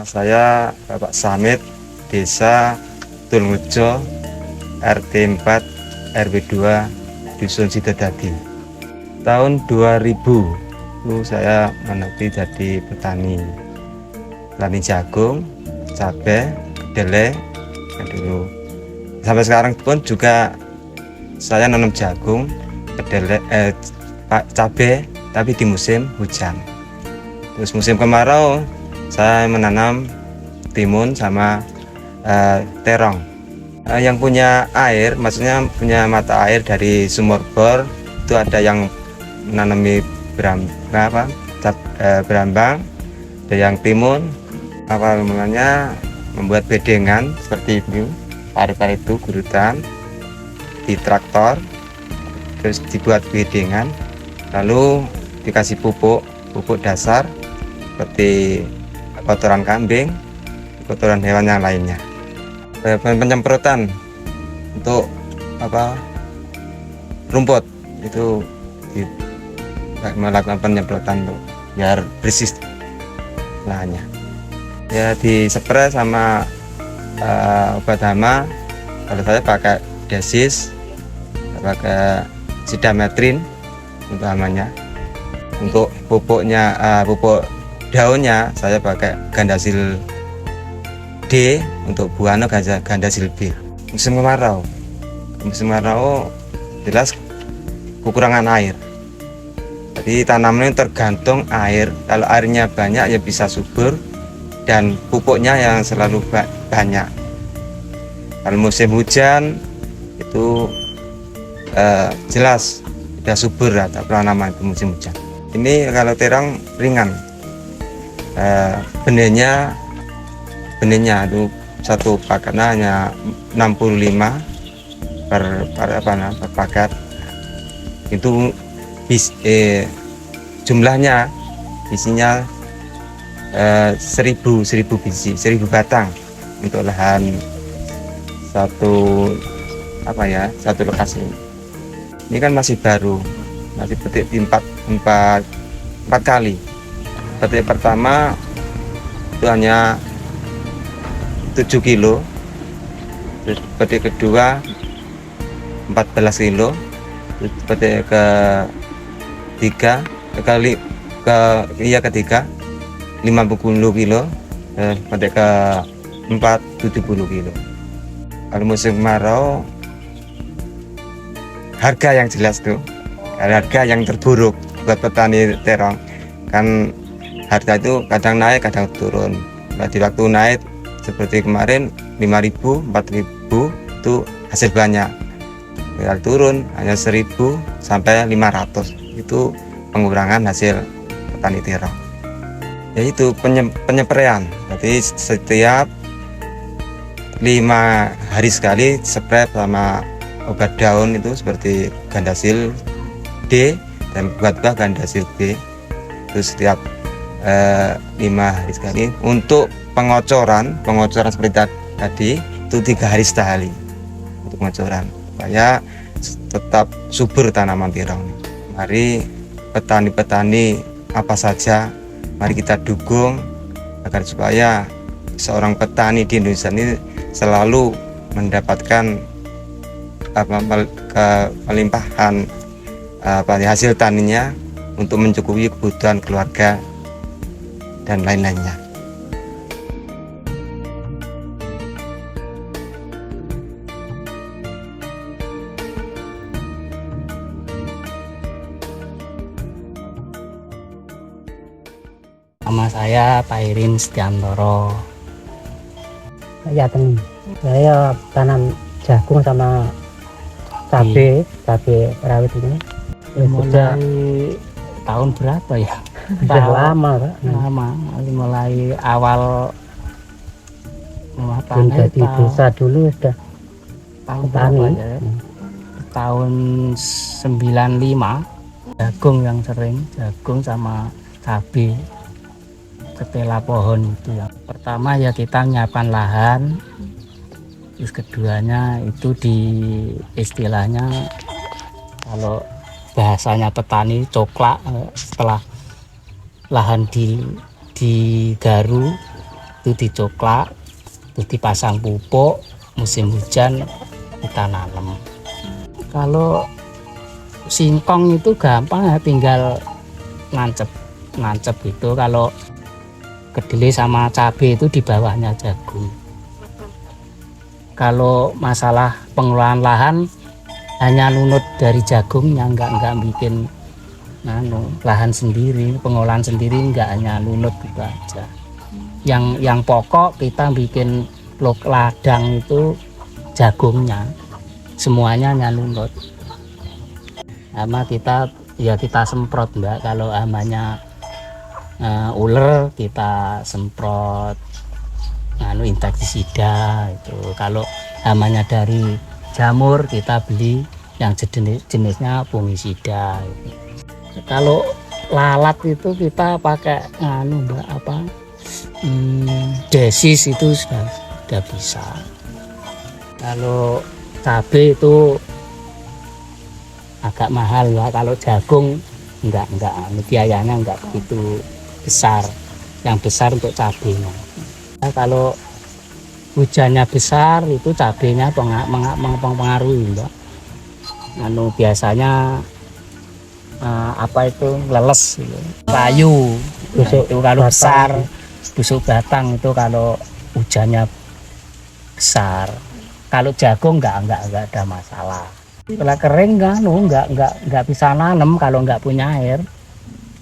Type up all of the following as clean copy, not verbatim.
Saya Bapak Samit, Desa Tulngujo, RT 4 RW 2 Dusun Sidodadi. Tahun 2000 itu saya menekuni jadi petani jagung, cabai, kedelai dulu. Sampai sekarang pun juga saya nanam jagung, kedelai, cabai, tapi di musim hujan. Terus musim kemarau saya menanam timun sama terong. Yang punya air, maksudnya punya mata air dari sumur bor, itu ada yang menanami berambang, ada yang timun. Awal mulanya membuat bedengan seperti itu, parit-parit itu gurutan di traktor, terus dibuat bedengan, lalu dikasih pupuk dasar seperti kotoran kambing, kotoran hewan yang lainnya. Penyemprotan untuk rumput itu melakukan penyemprotan untuk biar bersih lahannya. Ya dispray sama obat hama. Kalau saya pakai Desis, pakai Sidametrin untuk hamanya. Untuk pupuknya, pupuk daunnya saya pakai Gandasil D, untuk buahnya Gandasil B. Musim kemarau jelas kekurangan air. Jadi tanaman ini tergantung air. Kalau airnya banyak ya bisa subur dan pupuknya yang selalu banyak. Kalau musim hujan itu jelas sudah subur atau tanaman itu musim hujan. Ini kalau terong ringan, benihnya itu satu paketnya hanya 65 per paket. Itu jumlahnya isinya 1000 biji, 1000 batang untuk lahan satu lokasi. Ini kan masih baru, masih petik di 4 kali. Petik pertama itu hanya 7 kilo, terus petik kedua 14 kilo, terus petik ketiga 50 kilo, petik keempat 70 kilo. Kalau musim kemarau harga yang jelas tuh, harga yang terburuk buat petani terong kan, harga itu kadang naik kadang turun. Nah, di waktu naik seperti kemarin 5.000 4.000 itu hasil banyak. Kalau turun hanya 1.000 sampai 500, itu pengurangan hasil petani terong. Yaitu penyepraian. Jadi setiap 5 hari sekali spray sama obat daun itu seperti Gandasil D dan buah Gandasil B. Terus setiap 5 hari sekali. Untuk pengocoran seperti tadi itu 3 hari sekali untuk pengocoran supaya tetap subur tanaman terong. Mari petani-petani apa saja, mari kita dukung agar supaya seorang petani di Indonesia ini selalu mendapatkan kelimpahan hasil taninya untuk mencukupi kebutuhan keluarga dan lain-lainnya. Nama saya Pak Irin Setiantoro. Ya, saya tanam jagung sama cabai rawit ini. Mulai tahun berapa ya? Sudah lama, Pak. Lama, mulai awal Jadi desa dulu sudah tahun petani. berapa ya? Tahun 95, jagung yang sering, jagung sama cabai. Ketela pohon itu yang pertama ya, kita nyiapkan lahan. Terus keduanya itu di istilahnya kalau bahasanya petani coklak, setelah lahan digaru itu dicoklak, terus dipasang pupuk, musim hujan kita nanam. Kalau singkong itu gampang ya, tinggal nancep gitu. Kalau kedelai sama cabai itu di bawahnya jagung. Kalau masalah pengelolaan lahan hanya nunut dari jagungnya, nggak bikin lahan sendiri, pengolahan sendiri, nggak hanya nunut gitu aja. Yang pokok kita bikin ladang itu jagungnya, semuanya hanya nunut. Sama kita semprot Mbak, kalau hamanya ular kita semprot insektisida itu. Kalau hamanya dari jamur kita beli yang jenisnya fungisida itu. Kalau lalat itu kita pakai desis itu sudah bisa. Kalau cabai itu agak mahal ya. Kalau jagung enggak biayanya enggak begitu besar. Yang besar untuk cabainya. Nah, kalau hujannya besar itu cabainya mempengaruhi Mbak. Biasanya leles gitu. Kayu itu kalau besar, busuk batang itu kalau hujannya besar. Kalau jagung enggak ada masalah. Kalau kering nggak bisa nanam kalau nggak punya air.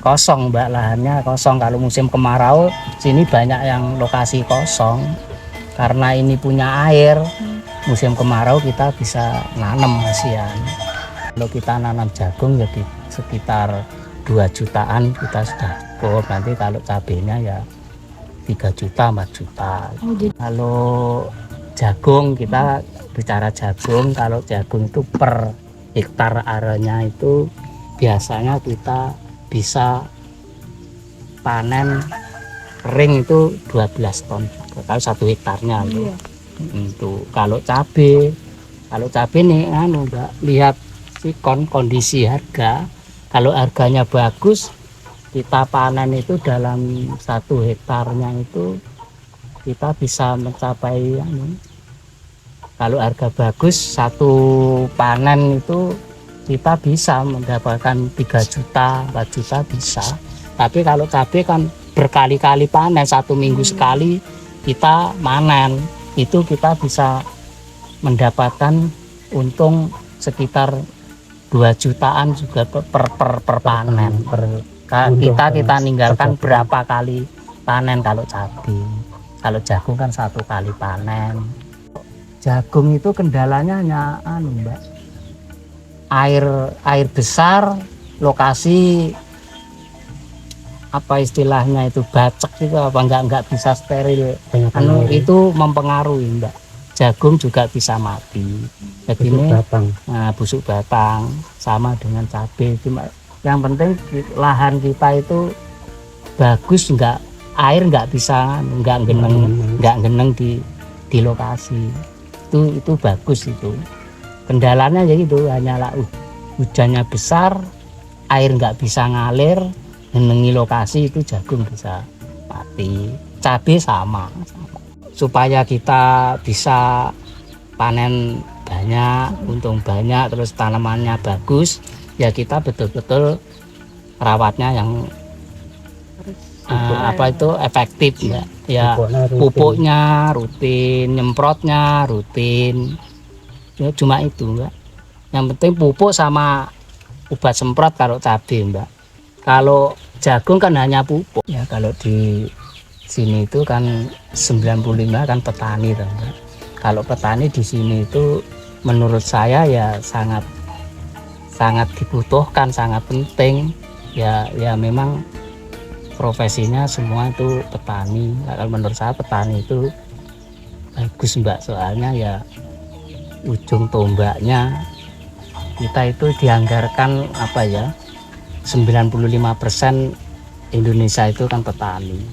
Kosong Mbak, lahannya kosong. Kalau musim kemarau sini banyak yang lokasi kosong karena ini punya air. Musim kemarau kita bisa nanam hasian. Kalau kita nanam jagung jadi sekitar 2 jutaan kita sudah cukup. Nanti kalau cabainya ya 3 juta 4 juta. Kalau jagung, kita bicara jagung, kalau jagung itu per hektar areanya itu biasanya kita bisa panen kering itu 12 ton kalau 1 hektarnya itu. Kalau cabai nih Mbak, lihat kondisi harga. Kalau harganya bagus kita panen itu dalam 1 hektarnya itu kita bisa mencapai kalau harga bagus 1 panen itu kita bisa mendapatkan 3 juta 4 juta bisa. Tapi kalau cabai kan berkali-kali panen, 1 minggu sekali kita panen, itu kita bisa mendapatkan untung sekitar 2 jutaan juga per panen. Kita ninggalkan berapa kali panen kalau cabai. Kalau jagung kan 1 kali panen. Jagung itu kendalanya hanya Mbak, air besar, lokasi istilahnya itu bacek itu nggak bisa steril. Itu mempengaruhi Mbak. Jagung juga bisa mati. Jadi busuk batang sama dengan cabai. Yang penting lahan kita itu bagus, air nggak bisa nggak geneng di lokasi. Itu bagus itu. Kendalanya ya gitu, hanyalah hujannya besar, air nggak bisa ngalir, genengi lokasi itu jagung bisa mati. Cabai sama. Supaya kita bisa panen banyak, untung banyak, terus tanamannya bagus, ya kita betul-betul rawatnya yang efektif ya. Pupuknya rutin, nyemprotnya rutin. Ya, cuma itu Mbak. Yang penting pupuk sama obat semprot kalau cabai Mbak. Kalau jagung kan hanya pupuk. Ya kalau di sini itu kan 95 kan petani Mbak. Kalau petani di sini itu menurut saya ya sangat dibutuhkan, sangat penting. Ya memang profesinya semua itu petani. Kalau menurut saya petani itu bagus Mbak, soalnya ya ujung tombaknya kita itu dianggarkan 95% Indonesia itu kan petani,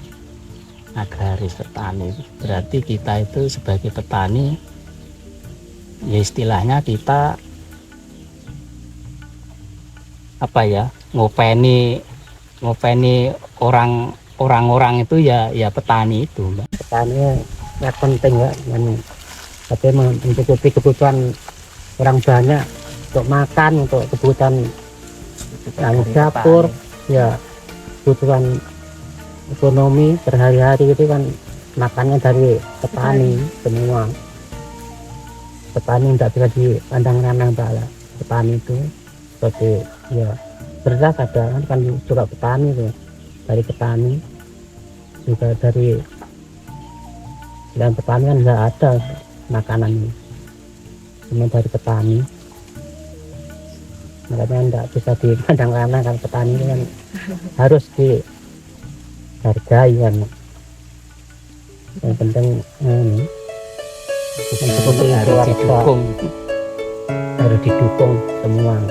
agraris petani. Berarti kita itu sebagai petani ya istilahnya kita ngopeni orang orang-orang itu ya petani itu, Mbak. Petani sangat penting ya, tapi mencukupi kebutuhan orang banyak untuk makan, untuk kebutuhan dapur, ya kebutuhan ekonomi berhari-hari itu kan makannya dari petani semua. Petani tidak bisa dipandang remeh Mbak. Petani itu seperti ya beras ada kan juga petani itu, dari petani juga dari dan petani kan tidak ada makanan ini, cuma dari petani. Makanya tidak bisa dipandang remeh kan, petani itu kan harus dihargai kan. Yang penting Harus didukung harus didukung semua.